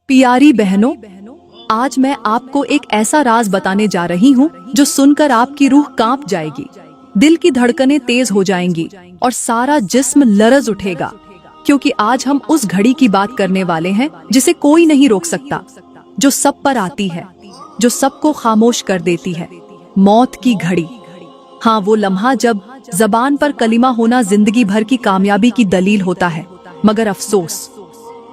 प्यारी बहनों, आज मैं आपको एक ऐसा राज बताने जा रही हूँ जो सुनकर आपकी रूह कांप जाएगी, दिल की धड़कनें तेज हो जाएंगी और सारा जिस्म लरज उठेगा, क्योंकि आज हम उस घड़ी की बात करने वाले हैं जिसे कोई नहीं रोक सकता, जो सब पर आती है, जो सबको खामोश कर देती है, मौत की घड़ी। हाँ, वो लम्हा जब जबान पर कलिमा होना जिंदगी भर की कामयाबी की दलील होता है। मगर अफसोस,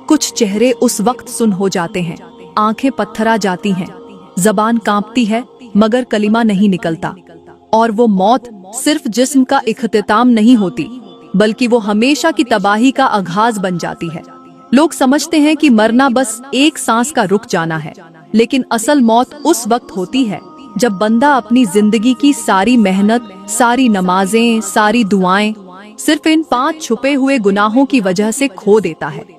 कुछ चेहरे उस वक्त सुन हो जाते हैं, आंखें पत्थरा जाती हैं, जबान कांपती है मगर कलिमा नहीं निकलता। और वो मौत सिर्फ जिस्म का इख्तिताम नहीं होती, बल्कि वो हमेशा की तबाही का आगाज बन जाती है। लोग समझते हैं कि मरना बस एक सांस का रुक जाना है, लेकिन असल मौत उस वक्त होती है जब बंदा अपनी जिंदगी की सारी मेहनत, सारी नमाजें, सारी दुआएं सिर्फ इन 5 छुपे हुए गुनाहों की वजह से खो देता है।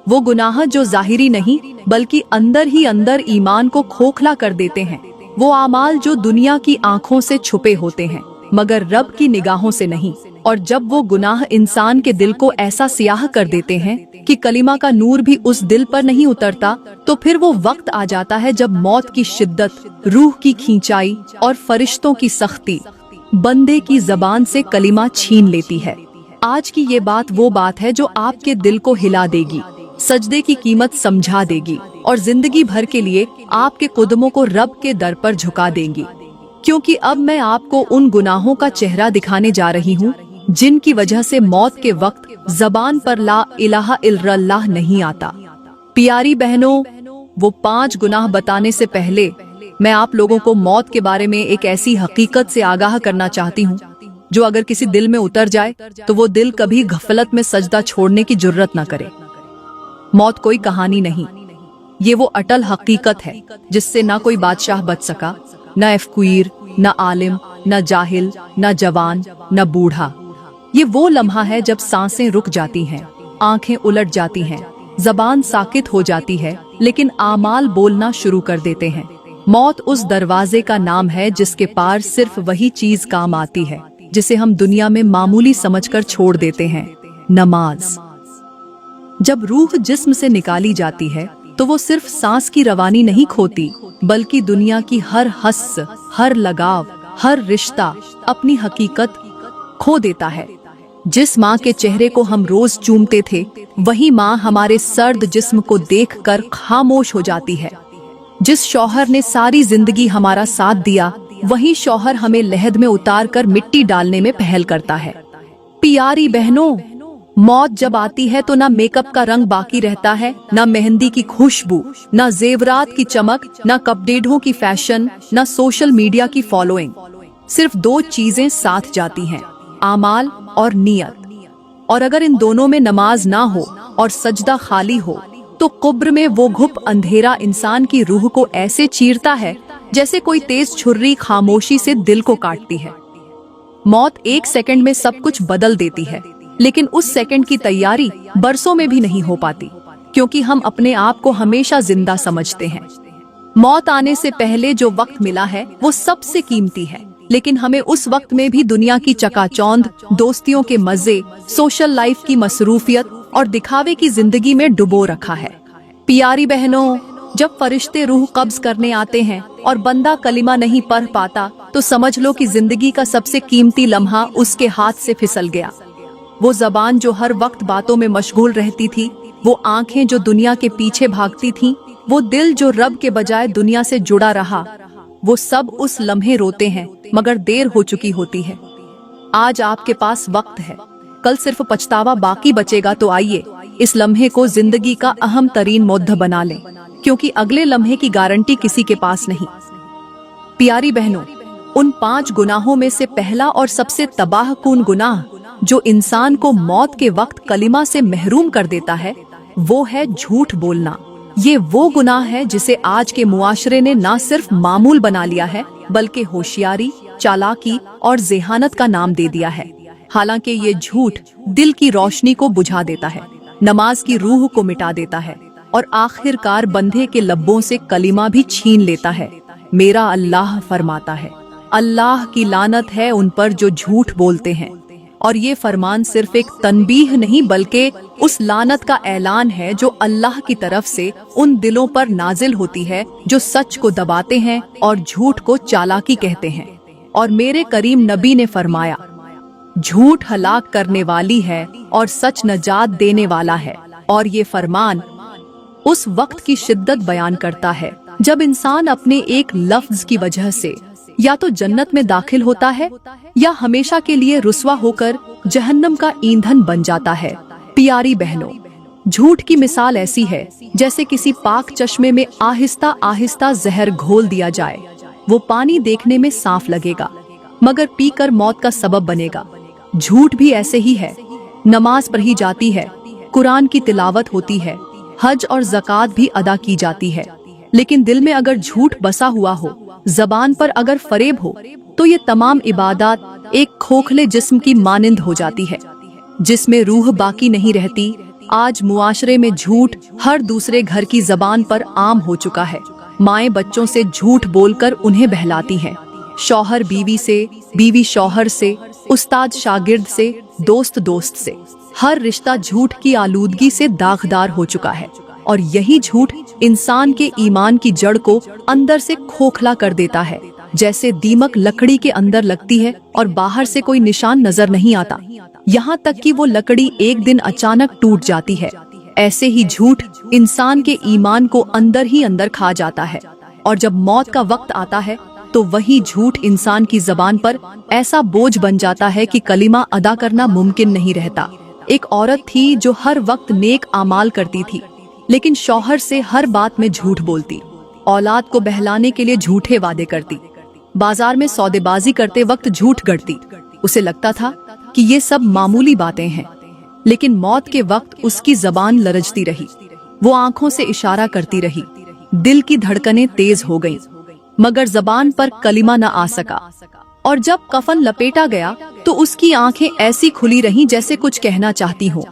वो गुनाह जो जाहिरी नहीं बल्कि अंदर ही अंदर ईमान को खोखला कर देते हैं। वो आमाल जो दुनिया की आंखों से छुपे होते हैं मगर रब की निगाहों से नहीं। और जब वो गुनाह इंसान के दिल को ऐसा सियाह कर देते हैं कि कलिमा का नूर भी उस दिल पर नहीं उतरता, तो फिर वो वक्त आ जाता है जब मौत की शिद्दत, रूह की खींचाई और फरिश्तों की सख्ती बंदे की जबान से कलिमा छीन लेती है। आज की ये बात वो बात है जो आपके दिल को हिला देगी, सजदे की कीमत समझा देगी और जिंदगी भर के लिए आपके कदमों को रब के दर पर झुका देंगी। क्योंकि अब मैं आपको उन गुनाहों का चेहरा दिखाने जा रही हूँ जिनकी वजह से मौत के वक्त जबान पर ला इलाहा इल्लल्लाह नहीं आता। प्यारी बहनों, वो 5 गुनाह बताने से पहले मैं आप लोगों को मौत के बारे में एक ऐसी हकीकत से आगाह करना चाहती हूँ जो अगर किसी दिल में उतर जाए तो वो दिल कभी गफलत में सजदा छोड़ने की जुर्रत न करे। मौत कोई कहानी नहीं, ये वो अटल हकीकत है जिससे ना कोई बादशाह बच सका, न फ़कीर, न आलिम, न जाहिल, न जवान, न बूढ़ा। ये वो लम्हा है जब सांसें रुक जाती हैं, आंखें उलट जाती हैं, जबान साकित हो जाती है, लेकिन आमाल बोलना शुरू कर देते हैं। मौत उस दरवाजे का नाम है जिसके पार सिर्फ वही चीज काम आती है जिसे हम दुनिया में मामूली समझकर छोड़ देते हैं, नमाज। जब रूह जिस्म से निकाली जाती है तो वो सिर्फ सांस की रवानी नहीं खोती, बल्कि दुनिया की हर हस, हर लगाव, हर रिश्ता, अपनी हकीकत खो देता है। जिस माँ के चेहरे को हम रोज चूमते थे, वही माँ हमारे सर्द जिस्म को देखकर खामोश हो जाती है। जिस शौहर ने सारी जिंदगी हमारा साथ दिया, वही शौहर हमें लहद में उतार कर मिट्टी डालने में पहल करता है। प्यारी बहनों, मौत जब आती है तो ना मेकअप का रंग बाकी रहता है, ना मेहंदी की खुशबू, ना जेवरात की चमक, ना कपड़ों की फैशन, ना सोशल मीडिया की फॉलोइंग। सिर्फ 2 चीजें साथ जाती हैं, आमाल और नियत। और अगर इन दोनों में नमाज ना हो और सजदा खाली हो तो कब्र में वो घुप अंधेरा इंसान की रूह को ऐसे चीरता है जैसे कोई तेज छुर्री खामोशी से दिल को काटती है। मौत 1 सेकंड में सब कुछ बदल देती है, लेकिन उस सेकंड की तैयारी बरसों में भी नहीं हो पाती, क्योंकि हम अपने आप को हमेशा जिंदा समझते हैं। मौत आने से पहले जो वक्त मिला है वो सबसे कीमती है, लेकिन हमें उस वक्त में भी दुनिया की चकाचौंध, दोस्तियों के मजे, सोशल लाइफ की मसरूफियत और दिखावे की जिंदगी में डुबो रखा है। प्यारी बहनों, जब फरिश्ते रूह कब्ज करने आते हैं और बंदा कलिमा नहीं पढ़ पाता, तो समझ लो कि जिंदगी का सबसे कीमती लम्हा उसके हाथ से फिसल गया। वो जबान जो हर वक्त बातों में मशगूल रहती थी, वो आंखें जो दुनिया के पीछे भागती थीं, वो दिल जो रब के बजाय दुनिया से जुड़ा रहा, वो सब उस लम्हे रोते हैं मगर देर हो चुकी होती है। आज आपके पास वक्त है, कल सिर्फ पछतावा बाकी बचेगा। तो आइए इस लम्हे को जिंदगी का अहम तरीन मोद्दा बना लें, क्योंकि अगले लम्हे की गारंटी किसी के पास नहीं। प्यारी बहनों, उन 5 गुनाहों में से पहला और सबसे तबाहकुन गुनाह जो इंसान को मौत के वक्त कलिमा से महरूम कर देता है, वो है झूठ बोलना। ये वो गुनाह है जिसे आज के मुआशरे ने ना सिर्फ मामूल बना लिया है, बल्कि होशियारी, चालाकी और ज़ेहानत का नाम दे दिया है। हालांकि ये झूठ दिल की रोशनी को बुझा देता है, नमाज की रूह को मिटा देता है और आखिरकार बंदे के लब्बों से कलिमा भी छीन लेता है। मेरा अल्लाह फरमाता है, अल्लाह की लानत है उन पर जो झूठ बोलते हैं और ये फरमान सिर्फ एक तनबीह नहीं बल्कि उस लानत का ऐलान है जो अल्लाह की तरफ से उन दिलों पर नाजिल होती है जो सच को दबाते हैं और झूठ को चालाकी कहते हैं। और मेरे करीम नबी ने फरमाया, झूठ हलाक करने वाली है और सच नजात देने वाला है। और ये फरमान उस वक्त की शिद्दत बयान करता है जब इंसान अपने एक लफ्ज की वजह से या तो जन्नत में दाखिल होता है या हमेशा के लिए रुस्वा होकर जहन्नम का ईंधन बन जाता है। प्यारी बहनों, झूठ की मिसाल ऐसी है जैसे किसी पाक चश्मे में आहिस्ता आहिस्ता जहर घोल दिया जाए। वो पानी देखने में साफ लगेगा मगर पीकर मौत का सबब बनेगा। झूठ भी ऐसे ही है। नमाज पढ़ी जाती है, कुरान की तिलावत होती है, हज और ज़कात भी अदा की जाती है, लेकिन दिल में अगर झूठ बसा हुआ हो, जबान पर अगर फरेब हो, तो ये तमाम इबादत एक खोखले जिस्म की मानिंद हो जाती है जिसमें रूह बाकी नहीं रहती। आज मुआशरे में झूठ हर दूसरे घर की जबान पर आम हो चुका है। माएं बच्चों से झूठ बोलकर उन्हें बहलाती हैं, शौहर बीवी से, बीवी शौहर से, उस्ताद शागिर्द से, दोस्त दोस्त से। हर रिश्ता झूठ की आलूदगी से दागदार हो चुका है और यही झूठ इंसान के ईमान की जड़ को अंदर से खोखला कर देता है। जैसे दीमक लकड़ी के अंदर लगती है और बाहर से कोई निशान नजर नहीं आता, यहाँ तक कि वो लकड़ी एक दिन अचानक टूट जाती है। ऐसे ही झूठ इंसान के ईमान को अंदर ही अंदर खा जाता है और जब मौत का वक्त आता है तो वही झूठ इंसान की जबान पर ऐसा बोझ बन जाता है कि कलिमा अदा करना मुमकिन नहीं रहता। एक औरत थी जो हर वक्त नेक आमाल करती थी, लेकिन शौहर से हर बात में झूठ बोलती, औलाद को बहलाने के लिए झूठे वादे करती, बाजार में सौदेबाजी करते वक्त झूठ गढ़ती। उसे लगता था कि ये सब मामूली बातें हैं, लेकिन मौत के वक्त उसकी जबान लरजती रही। वो आंखों से इशारा करती रही, दिल की धड़कनें तेज हो गईं, मगर जबान पर कलिमा न आ सका। और जब कफन लपेटा गया तो उसकी आंखें ऐसी खुली रहीं जैसे कुछ कहना चाहती हो,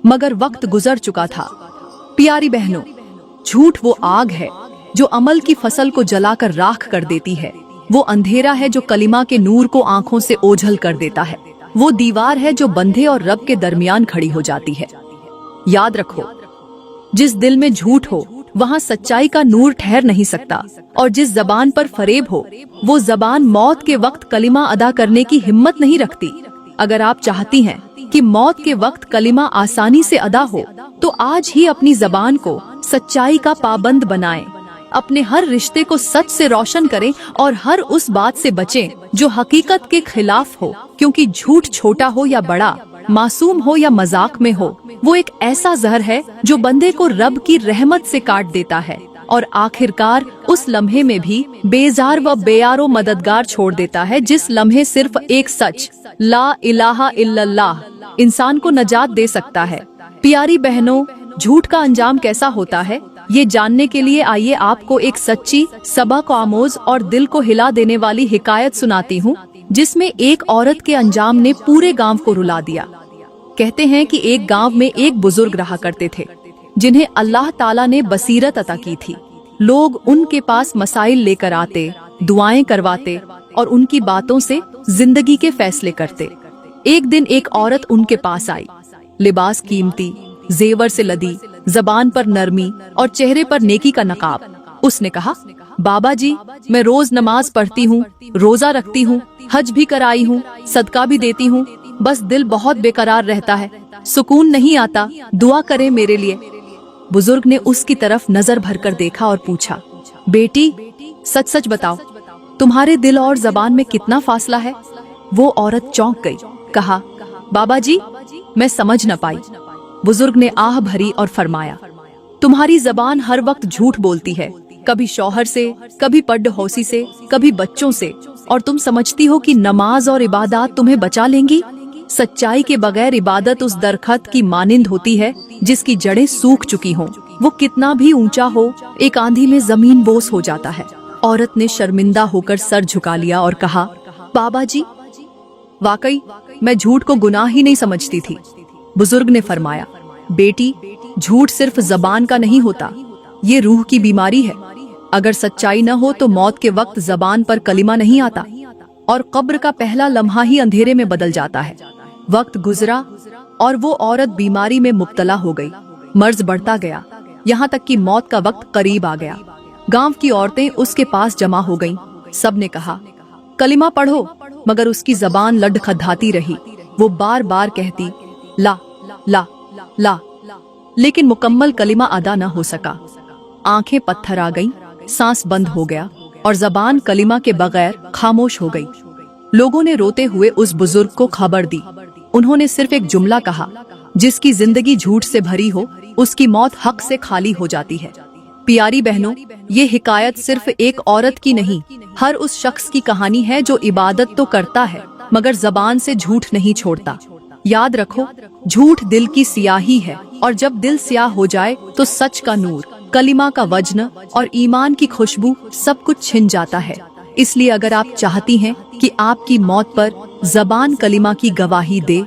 मगर वक्त गुजर चुका था। प्यारी बहनों, झूठ वो आग है जो अमल की फसल को जलाकर राख कर देती है। वो अंधेरा है जो कलिमा के नूर को आंखों से ओझल कर देता है। वो दीवार है जो बंधे और रब के दरमियान खड़ी हो जाती है। याद रखो, जिस दिल में झूठ हो वहाँ सच्चाई का नूर ठहर नहीं सकता, और जिस जबान पर फरेब हो वो जबान मौत के वक्त कलिमा अदा करने की हिम्मत नहीं रखती। अगर आप चाहती हैं कि मौत के वक्त कलिमा आसानी से अदा हो तो आज ही अपनी जबान को सच्चाई का पाबंद बनाएं। अपने हर रिश्ते को सच से रोशन करें और हर उस बात से बचें जो हकीकत के खिलाफ हो, क्योंकि झूठ छोटा हो या बड़ा, मासूम हो या मजाक में हो, वो एक ऐसा जहर है जो बंदे को रब की रहमत से काट देता है और आखिरकार उस लम्हे में भी बेजार व बेयारो मददगार छोड़ देता है जिस लम्हे सिर्फ एक सच, ला इलाहा इल्लल्लाह, इंसान को नजात दे सकता है। प्यारी बहनों, झूठ का अंजाम कैसा होता है ये जानने के लिए आइए आपको एक सच्ची, सबक आमोज और दिल को हिला देने वाली हिकायत सुनाती हूँ, जिसमें एक औरत के अंजाम ने पूरे गांव को रुला दिया। कहते हैं कि एक गांव में एक बुजुर्ग रहा करते थे जिन्हें अल्लाह ताला ने बसीरत अता की थी। लोग उनके पास मसाइल लेकर आते, दुआएं करवाते और उनकी बातों से जिंदगी के फैसले करते। एक दिन एक औरत उनके पास आई, लिबास कीमती, जेवर से लदी, जबान पर नरमी और चेहरे पर नेकी का नकाब। उसने कहा, बाबा जी, मैं रोज नमाज पढ़ती हूँ, रोजा रखती हूँ, हज भी कराई हूँ, सदका भी देती हूँ, बस दिल बहुत बेकरार रहता है, सुकून नहीं आता, दुआ करें मेरे लिए। बुजुर्ग ने उसकी तरफ नजर भरकर देखा और पूछा, बेटी सच सच बताओ, तुम्हारे दिल और जबान में कितना फासला है? वो औरत चौंक गई, कहा, बाबा जी, मैं समझ न पाई। बुजुर्ग ने आह भरी और फरमाया, तुम्हारी जबान हर वक्त झूठ बोलती है, कभी शौहर से, कभी पड़ोसी से, कभी बच्चों से, और तुम समझती हो कि नमाज और इबादत तुम्हें बचा लेंगी। सच्चाई के बगैर इबादत उस दरखत की मानिंद होती है जिसकी जड़ें सूख चुकी हों। वो कितना भी ऊंचा हो, एक आंधी में जमीन बोस हो जाता है। औरत ने शर्मिंदा होकर सर झुका लिया और कहा, बाबा जी, वाकई मैं झूठ को गुनाह ही नहीं समझती थी। बुजुर्ग ने फरमाया, बेटी, झूठ सिर्फ जबान का नहीं होता, ये रूह की बीमारी है। अगर सच्चाई न हो तो मौत के वक्त जबान पर कलिमा नहीं आता और कब्र का पहला लम्हा ही अंधेरे में बदल जाता है। वक्त गुजरा और वो औरत बीमारी में मुब्तला हो गई। मर्ज बढ़ता गया, यहाँ तक कि मौत का वक्त करीब आ गया। गांव की औरतें उसके पास जमा हो गईं। सब ने कहा, कलिमा पढ़ो, मगर उसकी जबान लड़खड़ाती रही। वो बार बार कहती, ला ला ला, लेकिन मुकम्मल कलिमा अदा न हो सका। आंखें पत्थर आ गईं, सांस बंद हो गया और जबान कलिमा के बगैर खामोश हो गई। लोगों ने रोते हुए उस बुजुर्ग को खबर दी। उन्होंने सिर्फ एक जुमला कहा, जिसकी जिंदगी झूठ से भरी हो, उसकी मौत हक से खाली हो जाती है। प्यारी बहनों, ये हिकायत सिर्फ एक औरत की नहीं, हर उस शख्स की कहानी है जो इबादत तो करता है मगर जबान से झूठ नहीं छोड़ता। याद रखो, झूठ दिल की सियाही है और जब दिल स्याह हो जाए तो सच का नूर, कलिमा का वजन और ईमान की खुशबू सब कुछ छिन जाता है। इसलिए अगर आप चाहती हैं कि आपकी मौत पर जबान कलिमा की गवाही दे,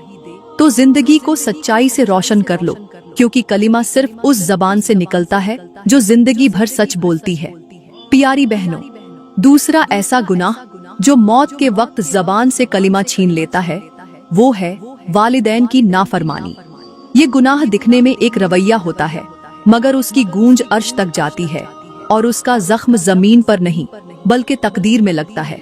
तो जिंदगी को सच्चाई से रोशन कर लो, क्योंकि कलिमा सिर्फ उस जबान से निकलता है जो जिंदगी भर सच बोलती है। प्यारी बहनों, दूसरा ऐसा गुनाह जो मौत के वक्त जबान से कलिमा छीन लेता है, वो है वालिदैन की नाफरमानी। ये गुनाह दिखने में एक रवैया होता है, मगर उसकी गूंज अर्श तक जाती है और उसका जख्म जमीन पर नहीं बल्कि तकदीर में लगता है।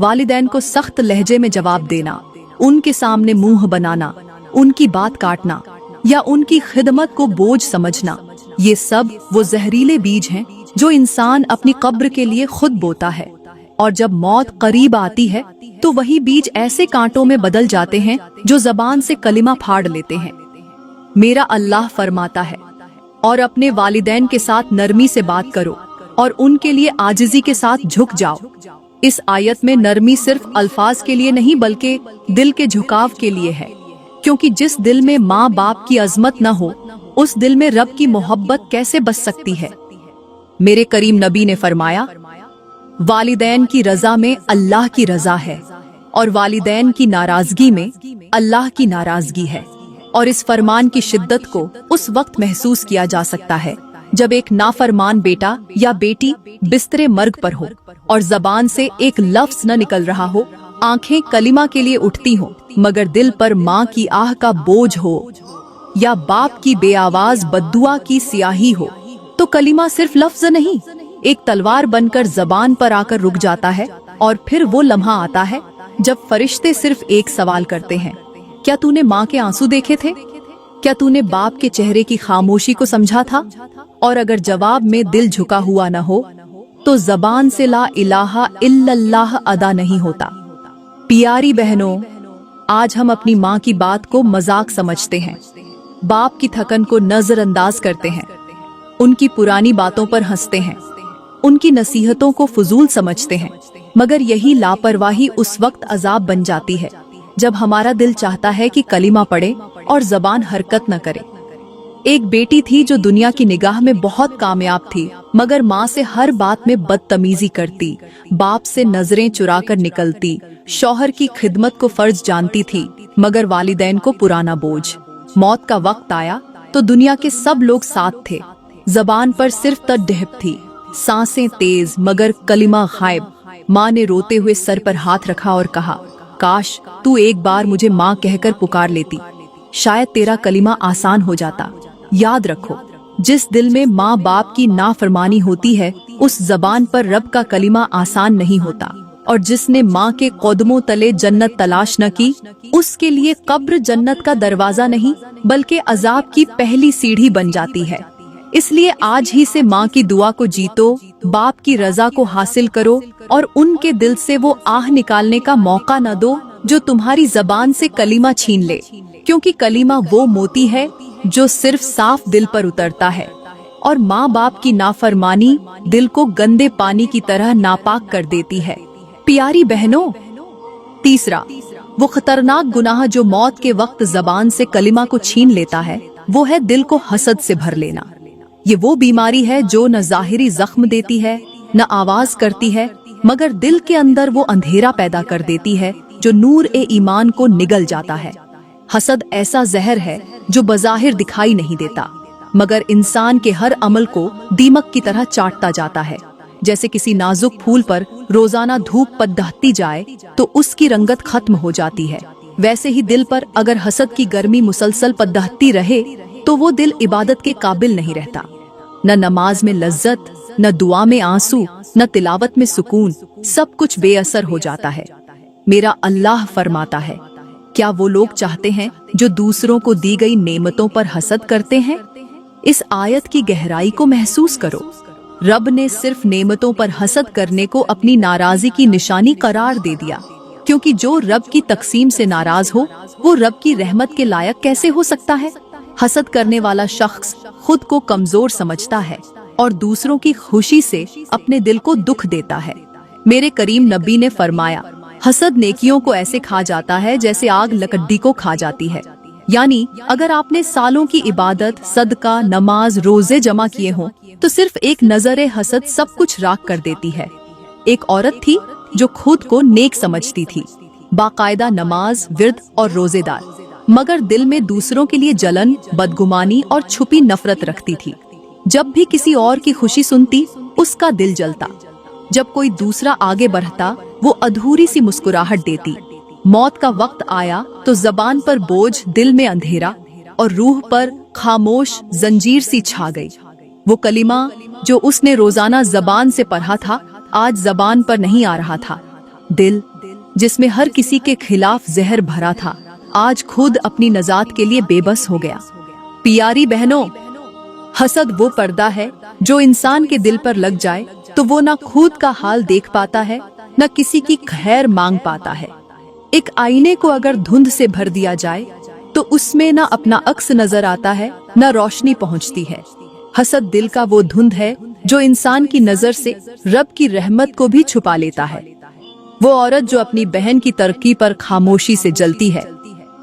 वालिदैन को सख्त लहजे में जवाब देना, उनके सामने मुंह बनाना, उनकी बात काटना या उनकी खिदमत को बोझ समझना, ये सब वो जहरीले बीज हैं जो इंसान अपनी कब्र के लिए खुद बोता है। और जब मौत करीब आती है तो वही बीज ऐसे कांटों में बदल जाते हैं जो जबान से कलिमा फाड़ लेते हैं। मेरा अल्लाह फरमाता है, और अपने वालिदैन के साथ नरमी से बात करो और उनके लिए आजिज़ी के साथ झुक जाओ। इस आयत में नरमी सिर्फ अल्फाज के लिए नहीं बल्कि दिल के झुकाव के लिए है, क्योंकि जिस दिल में माँ बाप की अजमत न हो, उस दिल में रब की मोहब्बत कैसे बस सकती है। मेरे करीम नबी ने फरमाया, वालिदैन की रजा में अल्लाह की रजा है और वालिदैन की नाराजगी में अल्लाह की नाराजगी है। और इस फरमान की शिद्दत को उस वक्त महसूस किया जा सकता है जब एक नाफरमान बेटा या बेटी बिस्तरे मर्ग पर हो और जबान से एक लफ्ज न निकल रहा हो, आंखें कलिमा के लिए उठती हो मगर दिल पर माँ की आह का बोझ हो या बाप की बेआवाज बद्दुआ की सियाही हो, तो कलिमा सिर्फ लफ्ज नहीं, एक तलवार बनकर जबान पर आकर रुक जाता है। और फिर वो लम्हा आता है जब फरिश्ते सिर्फ एक सवाल करते हैं, क्या तूने माँ के आंसू देखे थे? क्या तूने बाप के चेहरे की खामोशी को समझा था? और अगर जवाब में दिल झुका हुआ न हो तो जबान से ला इलाहा इल्लल्लाह अदा नहीं होता। प्यारी बहनों, आज हम अपनी माँ की बात को मजाक समझते हैं, बाप की थकन को नजरअंदाज करते हैं, उनकी पुरानी बातों पर हंसते हैं, उनकी नसीहतों को फजूल समझते हैं। मगर यही लापरवाही उस वक्त अजाब बन जाती है जब हमारा दिल चाहता है कि कलिमा पढ़े और जबान हरकत न करे। एक बेटी थी जो दुनिया की निगाह में बहुत कामयाब थी, मगर माँ से हर बात में बदतमीजी करती, बाप से नजरें चुरा कर निकलती, शौहर की खिदमत को फर्ज जानती थी मगर वालिदैन को पुराना बोझ। मौत का वक्त आया तो दुनिया के सब लोग साथ थे, जबान पर सिर्फ तड़प थी, सांसें तेज मगर कलिमा गायब। माँ ने रोते हुए सर पर हाथ रखा और कहा, काश तू एक बार मुझे माँ कहकर पुकार लेती, शायद तेरा कलिमा आसान हो जाता। याद रखो, जिस दिल में माँ बाप की नाफरमानी होती है, उस जबान पर रब का कलिमा आसान नहीं होता। और जिसने माँ के कदमों तले जन्नत तलाश न की, उसके लिए कब्र जन्नत का दरवाजा नहीं बल्कि अजाब की पहली सीढ़ी बन जाती है। इसलिए आज ही से माँ की दुआ को जीतो, बाप की रजा को हासिल करो और उनके दिल से वो आह निकालने का मौका न दो जो तुम्हारी जबान से कलिमा छीन ले, क्योंकि कलिमा वो मोती है जो सिर्फ साफ दिल पर उतरता है और माँ बाप की नाफरमानी दिल को गंदे पानी की तरह नापाक कर देती है। प्यारी बहनों, तीसरा वो खतरनाक गुनाह जो मौत के वक्त जबान से कलिमा को छीन लेता है, वो है दिल को हसद से भर लेना। ये वो बीमारी है जो न जाहिरी जख्म देती है न आवाज करती है, मगर दिल के अंदर वो अंधेरा पैदा कर देती है जो नूर ए ईमान को निगल जाता है। हसद ऐसा जहर है जो बज़ाहिर दिखाई नहीं देता, मगर इंसान के हर अमल को दीमक की तरह चाटता जाता है। जैसे किसी नाजुक फूल पर रोजाना धूप पड़ती जाए तो उसकी रंगत खत्म हो जाती है, वैसे ही दिल पर अगर हसद की गर्मी मुसलसल पदहती रहे तो वो दिल इबादत के काबिल नहीं रहता। न नमाज में लज्जत, न दुआ में आंसू, न तिलावत में सुकून, सब कुछ बेअसर हो जाता है। मेरा अल्लाह फरमाता है, क्या वो लोग चाहते हैं जो दूसरों को दी गई नेमतों पर हसद करते हैं? इस आयत की गहराई को महसूस करो। रब ने सिर्फ नेमतों पर हसद करने को अपनी नाराजगी की निशानी करार दे दिया, क्योंकि जो रब की तकसीम से नाराज हो वो रब की रहमत के लायक कैसे हो सकता है? हसद करने वाला शख्स खुद को कमजोर समझता है और दूसरों की खुशी से अपने दिल को दुख देता है। मेरे करीम नबी ने फरमाया, हसद नेकियों को ऐसे खा जाता है जैसे आग लकड़ी को खा जाती है। यानी अगर आपने सालों की इबादत, सदका, नमाज, रोजे जमा किए हों तो सिर्फ एक नजरे हसद सब कुछ राख कर देती है। एक औरत थी जो खुद को नेक समझती थी, बाकायदा नमाज, विर्द और रोजेदार, मगर दिल में दूसरों के लिए जलन, बदगुमानी और छुपी नफरत रखती थी। जब भी किसी और की खुशी सुनती उसका दिल जलता। जब कोई दूसरा आगे बढ़ता वो अधूरी सी मुस्कुराहट देती। मौत का वक्त आया तो जबान पर बोझ, दिल में अंधेरा और रूह पर खामोश जंजीर सी छा गई। वो कलिमा जो उसने रोजाना जबान से पढ़ा था आज जबान पर नहीं आ रहा था। दिल जिसमें हर किसी के खिलाफ जहर भरा था आज खुद अपनी नजात के लिए बेबस हो गया। प्यारी बहनों, हसद वो पर्दा है जो इंसान के दिल पर लग जाए तो वो ना खुद का हाल देख पाता है, न किसी की खैर मांग पाता है। एक आईने को अगर धुंध से भर दिया जाए तो उसमें न अपना अक्स नजर आता है, न रोशनी पहुंचती है। हसद दिल का वो धुंध है जो इंसान की नजर से रब की रहमत को भी छुपा लेता है। वो औरत जो अपनी बहन की तरक्की पर खामोशी से जलती है,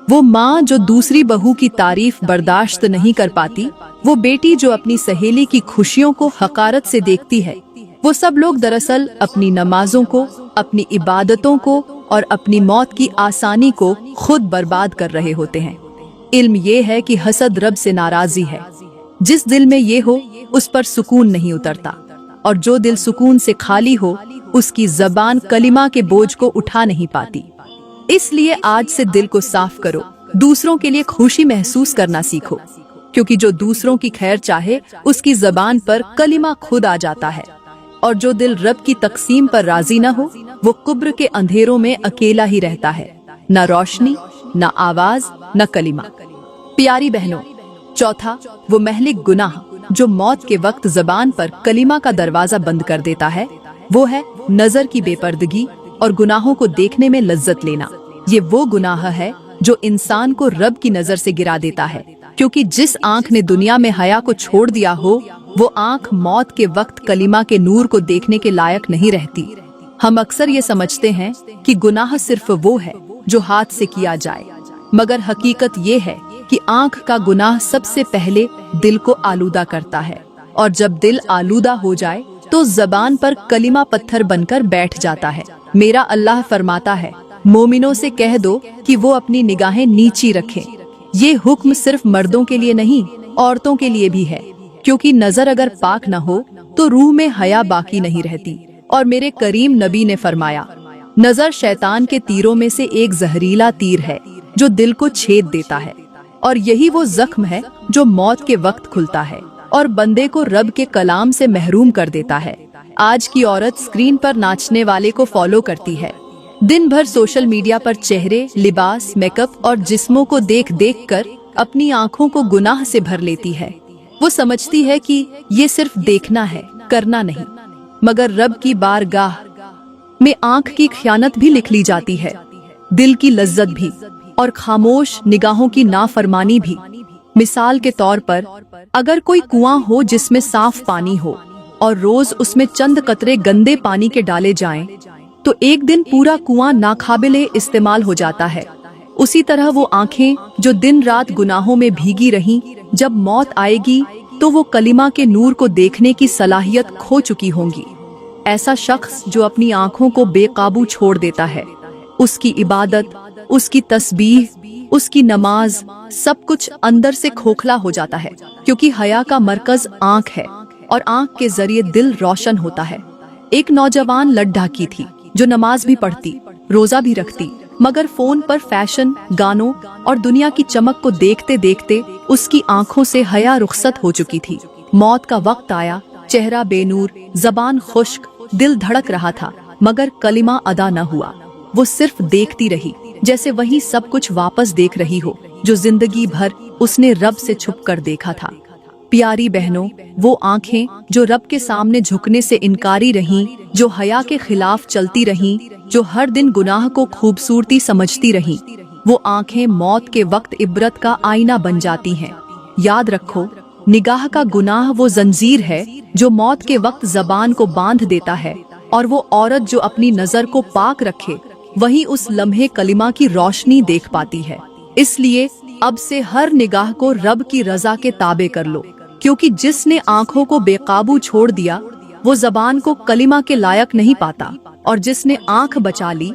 वो माँ जो दूसरी बहू की तारीफ बर्दाश्त नहीं कर पाती, वो बेटी जो अपनी सहेली की खुशियों को हकारत से देखती है, वो सब लोग दरअसल अपनी नमाजों को, अपनी इबादतों को और अपनी मौत की आसानी को खुद बर्बाद कर रहे होते हैं। इल्म ये है कि हसद रब से नाराजी है। जिस दिल में ये हो उस पर सुकून नहीं उतरता, और जो दिल सुकून से खाली हो उसकी जबान कलिमा के बोझ को उठा नहीं पाती। इसलिए आज से दिल को साफ करो, दूसरों के लिए खुशी महसूस करना सीखो, क्योंकि जो दूसरों की खैर चाहे उसकी जबान पर कलिमा खुद आ जाता है, और जो दिल रब की तकसीम पर राजी न हो वो कुब्र के अंधेरों में अकेला ही रहता है, न रोशनी, न आवाज, न कलिमा। प्यारी बहनों, चौथा वो महलिक गुनाह जो मौत के वक्त जबान पर कलिमा का दरवाजा बंद कर देता है, वो है नजर की बेपर्दगी और गुनाहों को देखने में लज्जत लेना। ये वो गुनाह है जो इंसान को रब की नजर से गिरा देता है, क्योंकि जिस आंख ने दुनिया में हया को छोड़ दिया हो वो आंख मौत के वक्त कलिमा के नूर को देखने के लायक नहीं रहती। हम अक्सर ये समझते हैं कि गुनाह सिर्फ वो है जो हाथ से किया जाए, मगर हकीकत ये है कि आंख का गुनाह सबसे पहले दिल को आलूदा करता है, और जब दिल आलूदा हो जाए तो जबान पर कलिमा पत्थर बनकर बैठ जाता है। मेरा अल्लाह फरमाता है, मोमिनों से कह दो कि वो अपनी निगाहें नीची रखें। ये हुक्म सिर्फ मर्दों के लिए नहीं, औरतों के लिए भी है, क्योंकि नजर अगर पाक न हो तो रूह में हया बाकी नहीं रहती। और मेरे करीम नबी ने फरमाया, नजर शैतान के तीरों में से एक जहरीला तीर है जो दिल को छेद देता है, और यही वो जख्म है जो मौत के वक्त खुलता है और बंदे को रब के कलाम से महरूम कर देता है। आज की औरत स्क्रीन पर नाचने वाले को फॉलो करती है, दिन भर सोशल मीडिया पर चेहरे, लिबास, मेकअप और जिस्मों को देख देख कर अपनी आंखों को गुनाह से भर लेती है। वो समझती है कि ये सिर्फ देखना है, करना नहीं, मगर रब की बारगाह में आंख की खयानत भी लिख ली जाती है, दिल की लज्जत भी, और खामोश निगाहों की नाफरमानी भी। मिसाल के तौर पर, अगर कोई कुआं हो जिसमें साफ पानी हो और रोज उसमें चंद कतरे गंदे पानी के डाले जाएं, तो एक दिन पूरा कुआं नाकाबिले इस्तेमाल हो जाता है। उसी तरह वो आंखें जो दिन रात गुनाहों में भीगी रहीं, जब मौत आएगी तो वो कलिमा के नूर को देखने की सलाहियत खो चुकी होंगी। ऐसा शख्स जो अपनी आंखों को बेकाबू छोड़ देता है, उसकी इबादत, उसकी तस्बीह, उसकी नमाज, सब कुछ अंदर से खोखला हो जाता है, क्योंकि हया का मरकज आंख है और आंख के जरिए दिल रोशन होता है। एक नौजवान लड़ढाकी थी जो नमाज भी पढ़ती, रोजा भी रखती, मगर फोन पर फैशन, गानों और दुनिया की चमक को देखते देखते उसकी आंखों से हया रुखसत हो चुकी थी। मौत का वक्त आया, चेहरा बेनूर, जबान खुश्क, दिल धड़क रहा था, मगर कलिमा अदा न हुआ। वो सिर्फ देखती रही, जैसे वही सब कुछ वापस देख रही हो जो जिंदगी भर उसने रब से छुप कर देखा था। प्यारी बहनों, वो आंखें जो रब के सामने झुकने से इनकारी रहीं, जो हया के खिलाफ चलती रहीं, जो हर दिन गुनाह को खूबसूरती समझती रहीं, वो आंखें मौत के वक्त इबरत का आईना बन जाती हैं। याद रखो, निगाह का गुनाह वो जंजीर है जो मौत के वक्त जबान को बांध देता है, और वो औरत जो अपनी नजर को पाक रखे वही उस लम्हे कलिमा की रोशनी देख पाती है। इसलिए अब से हर निगाह को रब की रजा के ताबे कर लो, क्योंकि जिसने आंखों को बेकाबू छोड़ दिया वो जबान को कलिमा के लायक नहीं पाता, और जिसने आंख बचा ली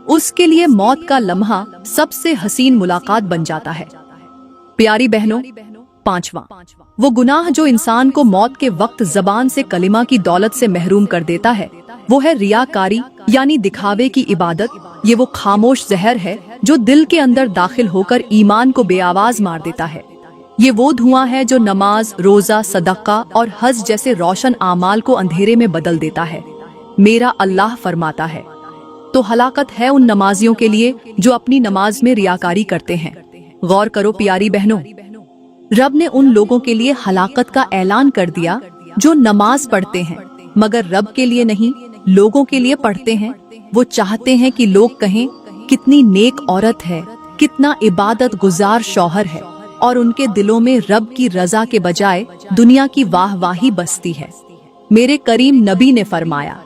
उसके लिए मौत का लम्हा सबसे हसीन मुलाकात बन जाता है। प्यारी बहनों, पांचवा, वो गुनाह जो इंसान को मौत के वक्त जबान से कलिमा की दौलत से महरूम कर देता है, वो है रियाकारी, यानी दिखावे की इबादत। ये वो खामोश जहर है जो दिल के अंदर दाखिल होकर ईमान को बेआवाज मार देता है। ये वो धुआं है जो नमाज, रोजा, सदका और हज जैसे रोशन आमाल को अंधेरे में बदल देता है। मेरा अल्लाह फरमाता है, तो हलाकत है उन नमाजियों के लिए जो अपनी नमाज में रियाकारी करते हैं। गौर करो प्यारी बहनों, रब ने उन लोगों के लिए हलाकत का ऐलान कर दिया जो नमाज पढ़ते हैं, मगर रब के लिए नहीं, लोगों के लिए पढ़ते हैं। वो चाहते हैं कि लोग कहें कितनी नेक औरत है, कितना इबादत गुजार शौहर है, और उनके दिलों में रब की रजा के बजाय दुनिया की वाहवाही बसती है। मेरे करीम नबी ने फरमाया,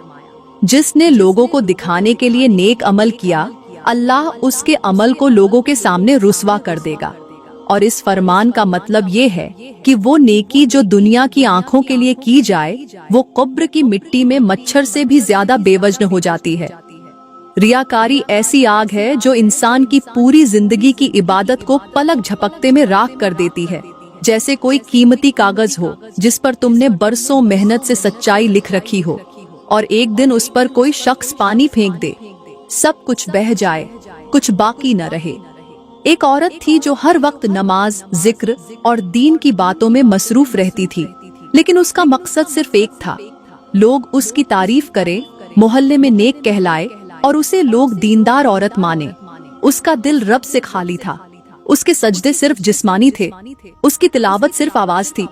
जिसने लोगों को दिखाने के लिए नेक अमल किया, अल्लाह उसके अमल को लोगों के सामने रुस्वा कर देगा। और इस फरमान का मतलब ये है कि वो नेकी जो दुनिया की आंखों के लिए की जाए, वो कब्र की मिट्टी में मच्छर से भी ज्यादा बेवजन हो जाती है। रियाकारी ऐसी आग है जो इंसान की पूरी जिंदगी की इबादत को पलक झपकते में राख कर देती है। जैसे कोई कीमती कागज हो जिस पर तुमने बरसों मेहनत से सच्चाई लिख रखी हो, और एक दिन उस पर कोई शख्स पानी फेंक दे, सब कुछ बह जाए, कुछ बाकी न रहे। एक औरत थी जो हर वक्त नमाज, जिक्र और दीन की बातों में मसरूफ रहती थी, लेकिन उसका मकसद सिर्फ एक था, लोग उसकी तारीफ करें, मोहल्ले में नेक कहलाए और उसे लोग दीनदार औरत माने। उसका दिल रब से खाली था, उसके सजदे सिर्फ जिस्मानी थे, उसकी तिलावत सिर्फ आवाज थी,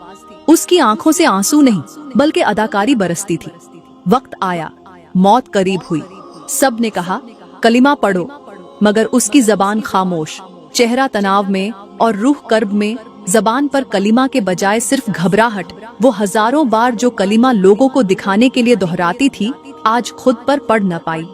उसकी आंखों से आंसू नहीं बल्कि अदाकारी बरसती थी। वक्त आया, मौत करीब हुई, सब ने कहा कलिमा पढ़ो, मगर उसकी जबान खामोश, चेहरा तनाव में और रूह कर्ब में। जबान पर कलिमा के बजाय सिर्फ घबराहट। वो हजारों बार जो कलिमा लोगों को दिखाने के लिए दोहराती थी, आज खुद पर पढ़ न पाई।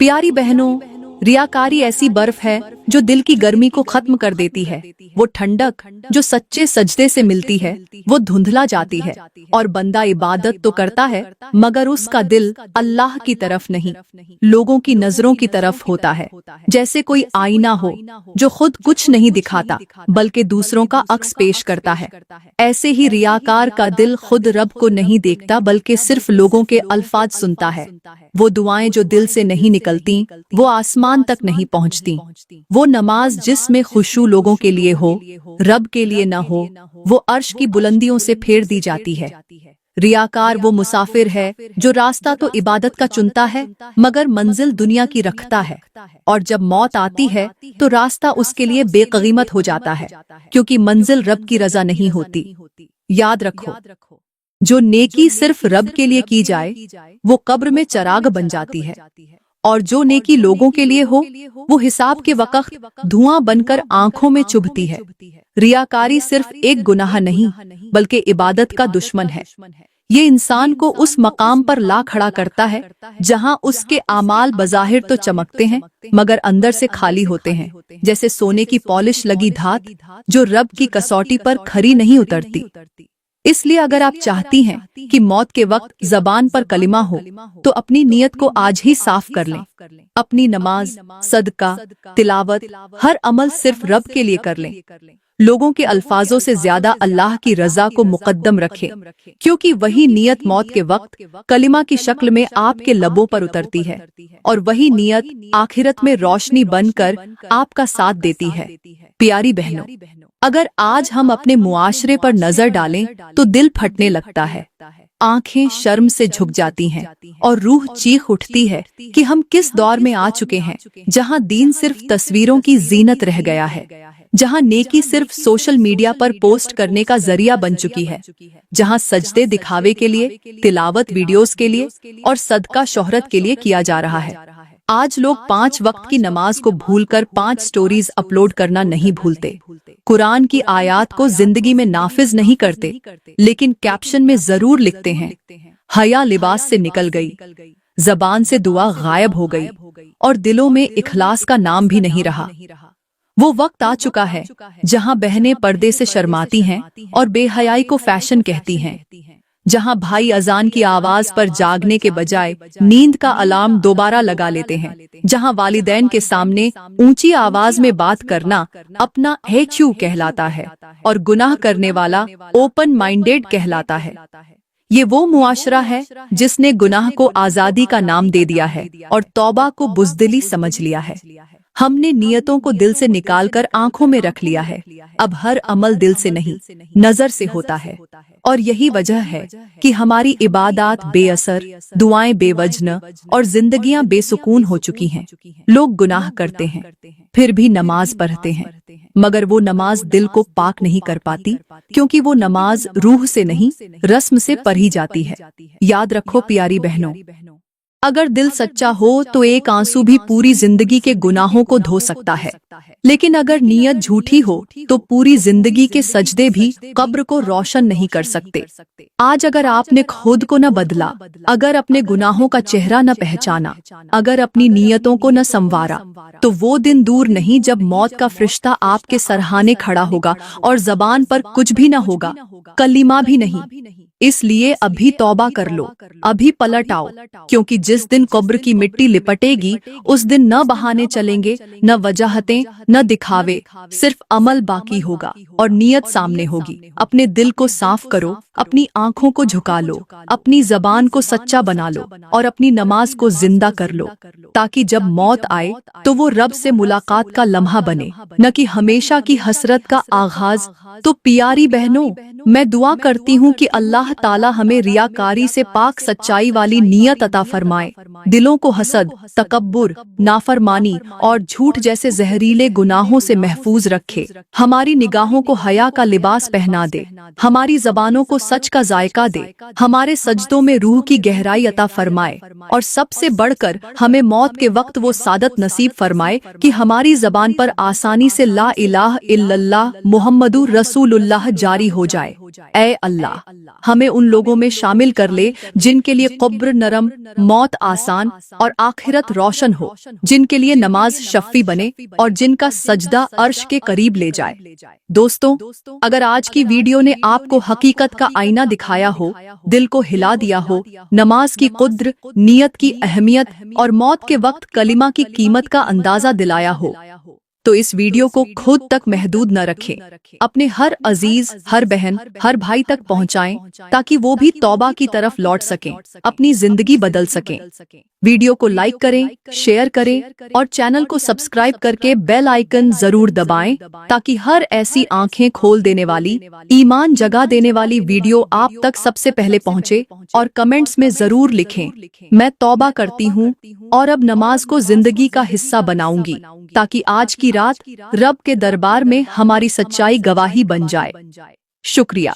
प्यारी बहनों, रियाकारी ऐसी बर्फ है जो दिल की गर्मी को खत्म कर देती है। वो ठंडक जो सच्चे सजदे से मिलती है, वो धुंधला जाती है, और बंदा इबादत तो करता है मगर उसका दिल अल्लाह की तरफ नहीं, लोगों की नजरों की तरफ होता है। जैसे कोई आईना हो जो खुद कुछ नहीं दिखाता बल्कि दूसरों का अक्स पेश करता है। ऐसे ही रियाकार का दिल खुद रब को नहीं देखता बल्कि सिर्फ लोगों के अल्फाज सुनता है। वो दुआएं जो दिल से नहीं निकलती, वो आसमान तक नहीं पहुंचती। वो नमाज जिसमें खुशू लोगों के लिए हो, रब के लिए न हो, वो अर्श की बुलंदियों से फेर दी जाती है। रियाकार वो मुसाफिर है जो रास्ता तो इबादत का चुनता है मगर मंजिल दुनिया की रखता है, और जब मौत आती है तो रास्ता उसके लिए बेकीमत हो जाता है, क्योंकि मंजिल रब की रजा नहीं होती। याद रखो, जो नेकी सिर्फ रब के लिए की जाए वो कब्र में चराग बन जाती है, और जो नेकी लोगों के लिए हो वो हिसाब के वक्त धुआं बनकर आंखों में चुभती है। रियाकारी सिर्फ एक गुनाह नहीं बल्कि इबादत का दुश्मन है। ये इंसान को उस मकाम पर ला खड़ा करता है जहां उसके आमाल बज़ाहिर तो चमकते हैं मगर अंदर से खाली होते हैं, जैसे सोने की पॉलिश लगी धात जो रब की कसौटी पर खरी नहीं उतरती। इसलिए अगर आप चाहती हैं कि मौत के वक्त जबान पर कलिमा हो तो अपनी नीयत को आज ही साफ कर लें। अपनी नमाज, सदका, तिलावत, हर अमल सिर्फ रब के लिए कर लें। लोगों के अल्फाजों से ज्यादा अल्लाह की रजा को मुकद्दम रखें, क्योंकि वही नियत मौत के वक्त कलिमा की शक्ल में आपके लबों पर उतरती है और वही नियत आखिरत में रोशनी बनकर आपका साथ देती है। प्यारी बहनों, अगर आज हम अपने मुआशरे पर नजर डालें तो दिल फटने लगता है, आंखें शर्म से झुक जाती हैं और रूह चीख उठती है कि हम किस दौर में आ चुके हैं, जहां दीन सिर्फ तस्वीरों की जीनत रह गया है, जहां नेकी सिर्फ सोशल मीडिया पर पोस्ट करने का जरिया बन चुकी है, जहां सजदे दिखावे के लिए, तिलावत वीडियोस के लिए और सदका शोहरत के लिए किया जा रहा है। आज लोग 5 वक्त की नमाज को भूलकर 5 स्टोरीज अपलोड करना नहीं भूलते, कुरान की आयात को जिंदगी में नाफिज नहीं करते, लेकिन कैप्शन में जरूर लिखते हैं, हया लिबास से निकल गई, जबान से दुआ गायब हो गई और दिलों में इखलास का नाम भी नहीं रहा। वो वक्त आ चुका है जहां बहनें पर्दे से शर्माती हैं और बेहयाई को फैशन कहती हैं, जहां भाई अजान की आवाज पर जागने के बजाय नींद का अलार्म दोबारा लगा लेते हैं, जहां वालिदैन के सामने ऊंची आवाज में बात करना अपना हेचू कहलाता है और गुनाह करने वाला ओपन माइंडेड कहलाता है। ये वो मुआशरा है जिसने गुनाह को आजादी का नाम दे दिया है और तौबा को बुज़दिली समझ लिया है। हमने नियतों को दिल से निकालकर आंखों में रख लिया है। अब हर अमल दिल से नहीं, नजर से होता है और यही वजह है कि हमारी इबादत बेअसर, दुआएं बेवजन और जिंदगियां बेसुकून हो चुकी हैं। लोग गुनाह करते हैं, फिर भी नमाज पढ़ते हैं, मगर वो नमाज दिल को पाक नहीं कर पाती, क्योंकि वो नमाज रूह से नहीं, रस्म से पढ़ी जाती है। याद रखो प्यारी बहनों, अगर दिल सच्चा हो तो एक आंसू भी पूरी जिंदगी के गुनाहों को धो सकता है, लेकिन अगर नीयत झूठी हो तो पूरी जिंदगी के सजदे भी कब्र को रोशन नहीं कर सकते। आज अगर आपने खुद को न बदला, अगर अपने गुनाहों का चेहरा न पहचाना, अगर अपनी नीयतों को न संवारा, तो वो दिन दूर नहीं जब मौत का फरिश्ता आपके सरहाने खड़ा होगा और जबान पर कुछ भी न होगा, कलीमा भी नहीं। इसलिए अभी तौबा कर लो, अभी पलट आओ, क्योंकि जिस दिन कब्र की मिट्टी लिपटेगी उस दिन न बहाने चलेंगे, न वजाहतें, न दिखावे, सिर्फ अमल बाकी होगा और नियत सामने होगी। अपने दिल को साफ करो, अपनी आंखों को झुका लो, अपनी जबान को सच्चा बना लो और अपनी नमाज को जिंदा कर लो, ताकि जब मौत आए तो वो रब से मुलाकात का लम्हा बने, न कि हमेशा की हसरत का आगाज। तो प्यारी बहनों, मैं दुआ करती हूँ कि अल्लाह ताला हमें रियाकारी से पाक सच्चाई वाली नियत अता फरमाए, दिलों को हसद, तकब्बुर, नाफरमानी और झूठ जैसे जहरीले गुनाहों से महफूज रखे, हमारी निगाहों को हया का लिबास पहना दे, हमारी जबानों को सच का जायका दे, हमारे सजदों में रूह की गहराई अता फरमाए और सबसे बढ़कर हमें मौत के वक्त वो सादत नसीब फरमाए कि हमारी जबान पर आसानी से ला इलाहा इल्लल्लाह मुहम्मदुर रसूलुल्लाह जारी हो जाए। ऐ अल्लाह, हमें उन लोगों में शामिल कर ले जिनके लिए कब्र नरम, मौत आसान और आखिरत रोशन हो, जिनके लिए नमाज शफ़ी बने और जिनका सजदा अर्श के करीब ले जाए। दोस्तों, अगर आज की वीडियो ने आपको हकीकत का आईना दिखाया हो, दिल को हिला दिया हो, नमाज की कुद्र, नियत की अहमियत और मौत के वक्त कलिमा की कीमत का अंदाजा दिलाया हो, तो इस वीडियो को खुद तक महदूद न रखें, अपने हर अजीज, हर बहन, हर भाई तक पहुंचाएं, ताकि वो भी तौबा की तरफ लौट सकें, अपनी जिंदगी बदल सकें। वीडियो को लाइक करें, शेयर करें और चैनल को सब्सक्राइब करके बेल आइकन जरूर दबाएं, ताकि हर ऐसी आंखें खोल देने वाली, ईमान जगा देने वाली वीडियो आप तक सबसे पहले पहुंचे। और कमेंट्स में जरूर लिखें, मैं तौबा करती हूँ और अब नमाज को जिंदगी का हिस्सा बनाऊंगी, ताकि आज की रात रब के दरबार में हमारी सच्चाई गवाही बन जाए। शुक्रिया।